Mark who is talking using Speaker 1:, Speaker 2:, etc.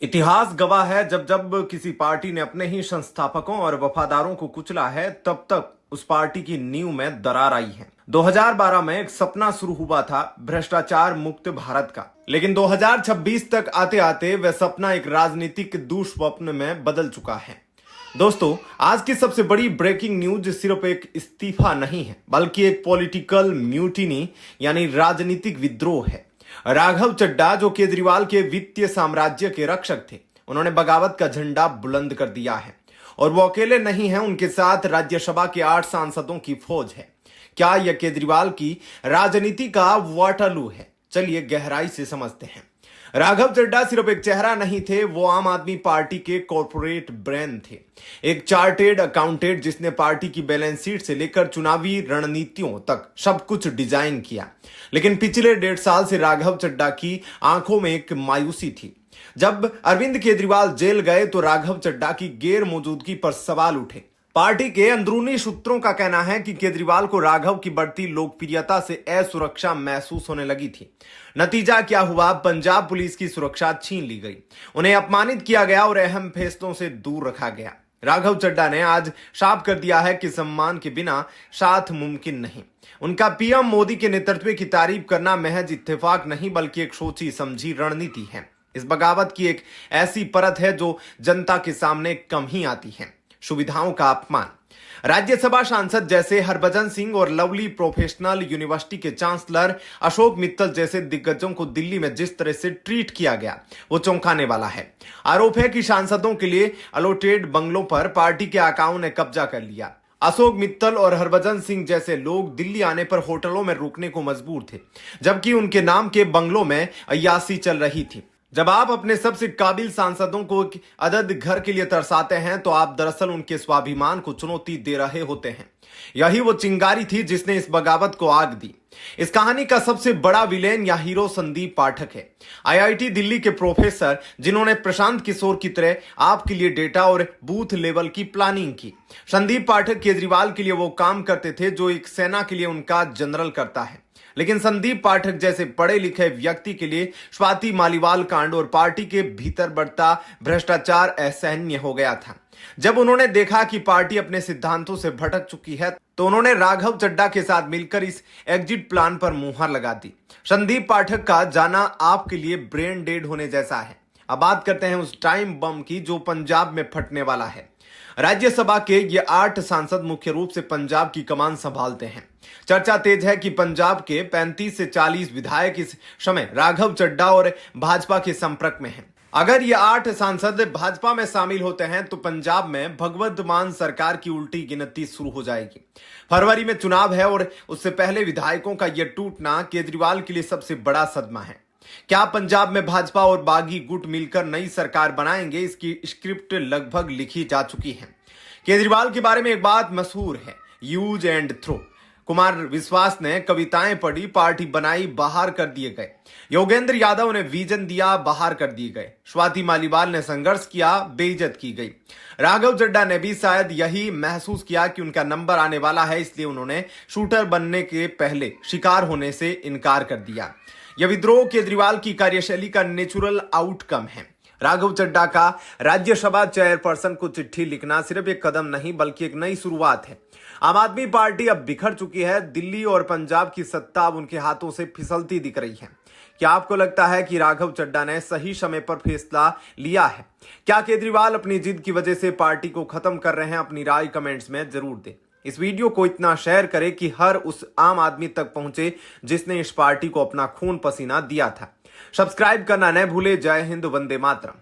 Speaker 1: इतिहास गवाह है जब जब किसी पार्टी ने अपने ही संस्थापकों और वफादारों को कुचला है तब तक उस पार्टी की नींव में दरार आई है। 2012 में एक सपना शुरू हुआ था भ्रष्टाचार मुक्त भारत का, लेकिन 2026 तक आते आते वह सपना एक राजनीतिक दुष्स्वप्न में बदल चुका है। दोस्तों, आज की सबसे बड़ी ब्रेकिंग न्यूज सिर्फ एक इस्तीफा नहीं है, बल्कि एक पॉलिटिकल म्यूटिनी यानी राजनीतिक विद्रोह है। राघव चड्ढा, जो केजरीवाल के वित्तीय साम्राज्य के रक्षक थे, उन्होंने बगावत का झंडा बुलंद कर दिया है और वो अकेले नहीं हैं, उनके साथ राज्यसभा के 8 सांसदों की फौज है। क्या यह केजरीवाल की राजनीति का वाटरलू है? चलिए गहराई से समझते हैं। राघव चड्ढा सिर्फ एक चेहरा नहीं थे, वो आम आदमी पार्टी के कॉर्पोरेट ब्रेन थे। एक चार्टेड अकाउंटेंट जिसने पार्टी की बैलेंस शीट से लेकर चुनावी रणनीतियों तक सब कुछ डिजाइन किया। लेकिन पिछले 1.5 साल से राघव चड्ढा की आंखों में एक मायूसी थी। जब अरविंद केजरीवाल जेल गए तो राघव चड्ढा की गैर मौजूदगी पर सवाल उठे। पार्टी के अंदरूनी सूत्रों का कहना है कि केजरीवाल को राघव की बढ़ती लोकप्रियता से असुरक्षा महसूस होने लगी थी। नतीजा क्या हुआ? पंजाब पुलिस की सुरक्षा छीन ली गई, उन्हें अपमानित किया गया और अहम फैसलों से दूर रखा गया। राघव चड्ढा ने आज साफ कर दिया है कि सम्मान के बिना साथ मुमकिन नहीं। उनका पीएम मोदी के नेतृत्व की तारीफ करना महज इत्तेफाक नहीं, बल्कि एक सोची समझी रणनीति है। इस बगावत की एक ऐसी परत है जो जनता के सामने कम ही आती है। सुविधाओं का अपमान। राज्यसभा सांसद जैसे हरभजन सिंह और लवली प्रोफेशनल यूनिवर्सिटी के चांसलर अशोक मित्तल जैसे दिग्गजों को दिल्ली में जिस तरह से ट्रीट किया गया, वो चौंकाने वाला है। आरोप है कि सांसदों के लिए अलॉटेड बंगलों पर पार्टी के आकाओं ने कब्जा कर लिया। अशोक मित्तल और हरभजन सिंह जैसे लोग दिल्ली आने पर होटलों में रुकने को मजबूर थे, जबकि उनके नाम के बंगलों में अय्याशी चल रही थी। जब आप अपने सबसे काबिल सांसदों को अदद घर के लिए तरसाते हैं तो आप दरअसल उनके स्वाभिमान को चुनौती दे रहे होते हैं। यही वो चिंगारी थी जिसने इस बगावत को आग दी। इस कहानी का सबसे बड़ा विलेन या हीरो संदीप पाठक है, आईआईटी दिल्ली के प्रोफेसर, जिन्होंने प्रशांत किशोर की तरह आपके लिए डेटा और बूथ लेवल की प्लानिंग की। संदीप पाठक केजरीवाल के लिए वो काम करते थे जो एक सेना के लिए उनका जनरल करता है, लेकिन संदीप पाठक जैसे पढ़े लिखे व्यक्ति के लिए स्वाति मालीवाल कांड और पार्टी के भीतर बढ़ता भ्रष्टाचार असहनीय हो गया था। जब उन्होंने देखा कि पार्टी अपने सिद्धांतों से भटक चुकी है तो उन्होंने राघव चड्ढा के साथ मिलकर इस एग्जिट प्लान पर मुहर लगा दी। संदीप पाठक का जाना आपके लिए ब्रेन डेड होने जैसा है। अब बात करते हैं उस टाइम बम की जो पंजाब में फटने वाला है। राज्यसभा के ये 8 सांसद मुख्य रूप से पंजाब की कमान संभालते हैं। चर्चा तेज है कि पंजाब के 35 से 40 विधायक इस समय राघव चड्ढा और भाजपा के संपर्क में हैं। अगर ये 8 सांसद भाजपा में शामिल होते हैं तो पंजाब में भगवंत मान सरकार की उल्टी गिनती शुरू हो जाएगी। फरवरी में चुनाव है और उससे पहले विधायकों का यह टूटना केजरीवाल के लिए सबसे बड़ा सदमा है। क्या पंजाब में भाजपा और बागी गुट मिलकर नई सरकार बनाएंगे? इसकी स्क्रिप्ट लगभग लिखी जा चुकी है। केजरीवाल के बारे में एक बात मशहूर है, यूज एंड थ्रो। कुमार विश्वास ने कविताएं पढ़ी, पार्टी बनाई, बाहर कर दिए गए। योगेंद्र यादव ने विजन दिया, बाहर कर दिए गए। स्वाति मालीवाल ने संघर्ष किया, बेइज्जत की गई। राघव चड्ढा ने भी शायद यही महसूस किया कि उनका नंबर आने वाला है, इसलिए उन्होंने शूटर बनने के पहले शिकार होने से इनकार कर दिया। यह विद्रोह केजरीवाल की कार्यशैली का नेचुरल आउटकम है। राघव चड्ढा का राज्यसभा चेयरपर्सन को चिट्ठी लिखना सिर्फ एक कदम नहीं, बल्कि एक नई शुरुआत है। आम आदमी पार्टी अब बिखर चुकी है। दिल्ली और पंजाब की सत्ता अब उनके हाथों से फिसलती दिख रही है। क्या आपको लगता है कि राघव चड्ढा ने सही समय पर फैसला लिया है? क्या केजरीवाल अपनी जिद की वजह से पार्टी को खत्म कर रहे हैं? अपनी राय कमेंट्स में जरूर दें। इस वीडियो को इतना शेयर करें कि हर उस आम आदमी तक पहुंचे जिसने इस पार्टी को अपना खून पसीना दिया था। सब्सक्राइब करना न भूले। जय हिंद, वंदे मातरम।